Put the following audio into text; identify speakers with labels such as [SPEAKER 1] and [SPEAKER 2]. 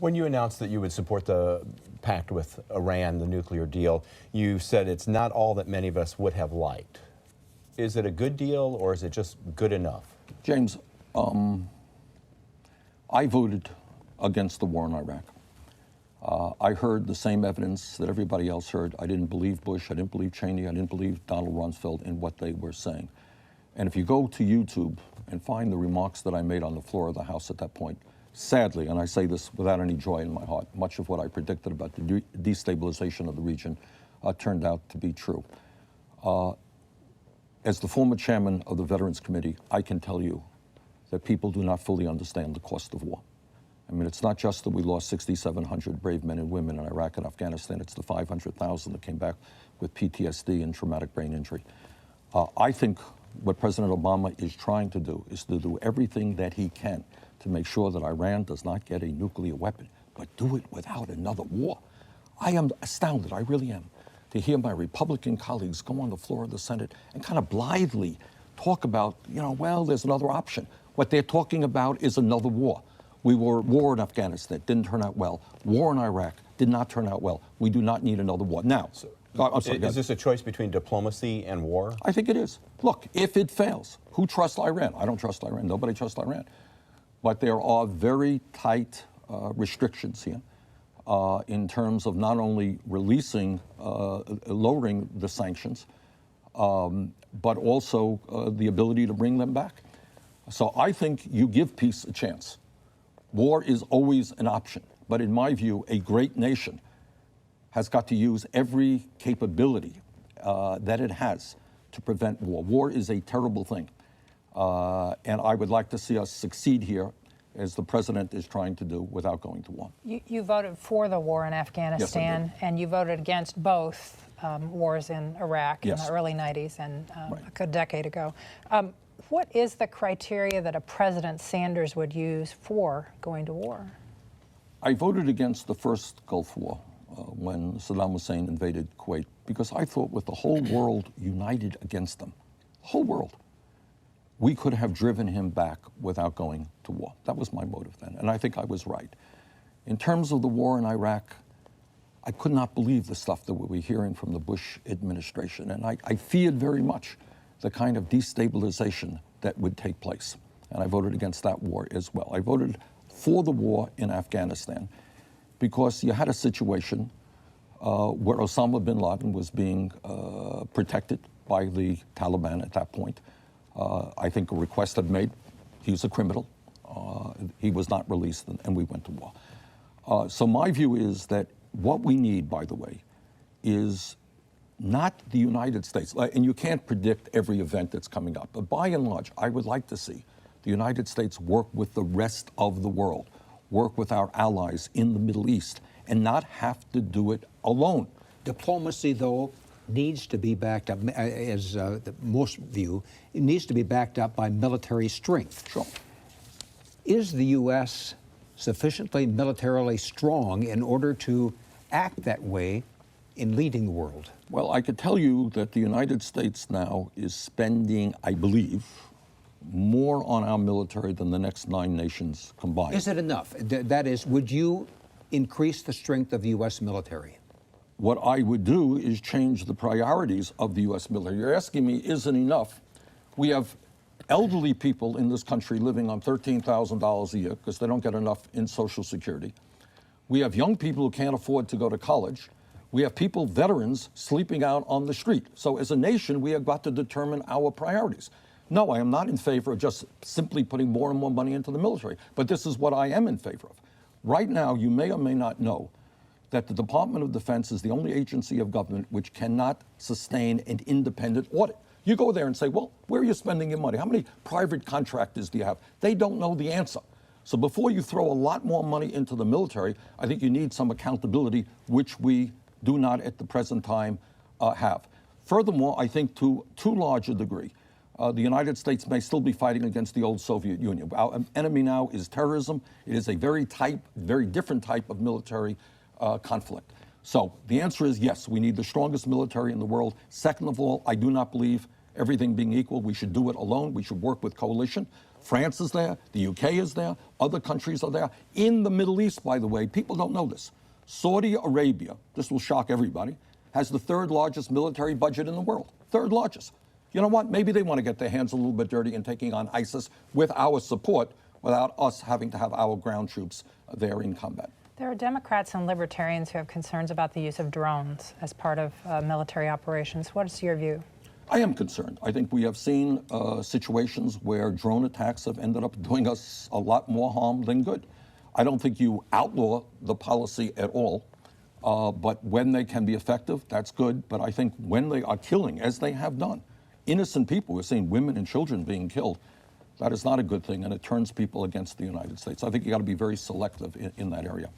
[SPEAKER 1] When you announced that you would support the pact with Iran, the nuclear deal, you said it's not all that many of us would have liked. Is it a good deal or is it just good enough?
[SPEAKER 2] James, I voted against the war in Iraq. I heard the same evidence that everybody else heard. I didn't believe Bush, I didn't believe Cheney, I didn't believe Donald Rumsfeld in what they were saying. And if you go to YouTube and find the remarks that I made on the floor of the House at that point, sadly, and I say this without any joy in my heart, much of what I predicted about the destabilization of the region turned out to be true. As the former chairman of the Veterans Committee, I can tell you that people do not fully understand the cost of war. I mean, it's not just that we lost 6,700 brave men and women in Iraq and Afghanistan, it's the 500,000 that came back with PTSD and traumatic brain injury. I think what President Obama is trying to do is to do everything that he can to make sure that Iran does not get a nuclear weapon, but do it without another war. I am astounded, I really am, to hear my Republican colleagues go on the floor of the Senate and kind of blithely talk about, well, there's another option. What they're talking about is another war. We were at war in Afghanistan, didn't turn out well. War in Iraq did not turn out well. We do not need another war. Now, I'm sorry,
[SPEAKER 1] is this a choice between diplomacy and war?
[SPEAKER 2] I think it is. Look, if it fails, who trusts Iran? I don't trust Iran. Nobody trusts Iran. But there are very tight restrictions here in terms of not only releasing, lowering the sanctions, but also the ability to bring them back. So I think you give peace a chance. War is always an option, but in my view, a great nation has got to use every capability that it has to prevent war. War is a terrible thing, and I would like to see us succeed here, as the president is trying to do, without going to war.
[SPEAKER 3] You voted for the war in Afghanistan,
[SPEAKER 2] yes,
[SPEAKER 3] and you voted against both wars in Iraq
[SPEAKER 2] yes.
[SPEAKER 3] in the early 90s and
[SPEAKER 2] Right.
[SPEAKER 3] a decade ago. What is the criteria that a President Sanders would use for going to war?
[SPEAKER 2] I voted against the first Gulf War when Saddam Hussein invaded Kuwait because I thought with the whole world united against them, the whole world, we could have driven him back without going to war. That was my motive then, and I think I was right. In terms of the war in Iraq, I could not believe the stuff that we were hearing from the Bush administration, and I feared very much the kind of destabilization that would take place. And I voted against that war as well. I voted for the war in Afghanistan because you had a situation where Osama bin Laden was being protected by the Taliban at that point. I think a request had made, he was a criminal, he was not released, and we went to war. So my view is that what we need, by the way, is not the United States, and you can't predict every event that's coming up, but by and large, I would like to see the United States work with the rest of the world, work with our allies in the Middle East, and not have to do it alone.
[SPEAKER 4] Diplomacy, though, needs to be backed up, as most view, it needs to be backed up by military strength.
[SPEAKER 2] Sure.
[SPEAKER 4] Is the U.S. sufficiently militarily strong in order to act that way in leading the world?
[SPEAKER 2] Well, I could tell you that the United States now is spending, I believe, more on our military than the next 9 nations combined.
[SPEAKER 4] Is it enough? That is, would you increase the strength of the U.S. military?
[SPEAKER 2] What I would do is change the priorities of the U.S. military. You're asking me, is it enough? We have elderly people in this country living on $13,000 a year because they don't get enough in Social Security. We have young people who can't afford to go to college. We have people, veterans, sleeping out on the street. So as a nation, we have got to determine our priorities. No, I am not in favor of just simply putting more and more money into the military, but this is what I am in favor of. Right now, you may or may not know that the Department of Defense is the only agency of government which cannot sustain an independent audit. You go there and say, well, where are you spending your money? How many private contractors do you have? They don't know the answer. So before you throw a lot more money into the military, I think you need some accountability, which we do not at the present time have. Furthermore, I think to too large a degree, the United States may still be fighting against the old Soviet Union. Our enemy now is terrorism. It is a very different type of military conflict. So the answer is yes, we need the strongest military in the world. Second of all, I do not believe, everything being equal, we should do it alone. We should work with coalition. France is there, the UK is there, other countries are there. In the Middle East, by the way, people don't know this. Saudi Arabia, this will shock everybody, has the third largest military budget in the world. Third largest. You know what? Maybe they want to get their hands a little bit dirty in taking on ISIS with our support without us having to have our ground troops there in combat.
[SPEAKER 3] There are Democrats and libertarians who have concerns about the use of drones as part of military operations. What is your view?
[SPEAKER 2] I am concerned. I think we have seen situations where drone attacks have ended up doing us a lot more harm than good. I don't think you outlaw the policy at all, but when they can be effective, that's good. But I think when they are killing, as they have done, innocent people, we're seeing women and children being killed, that is not a good thing, and it turns people against the United States. I think you got to be very selective in that area.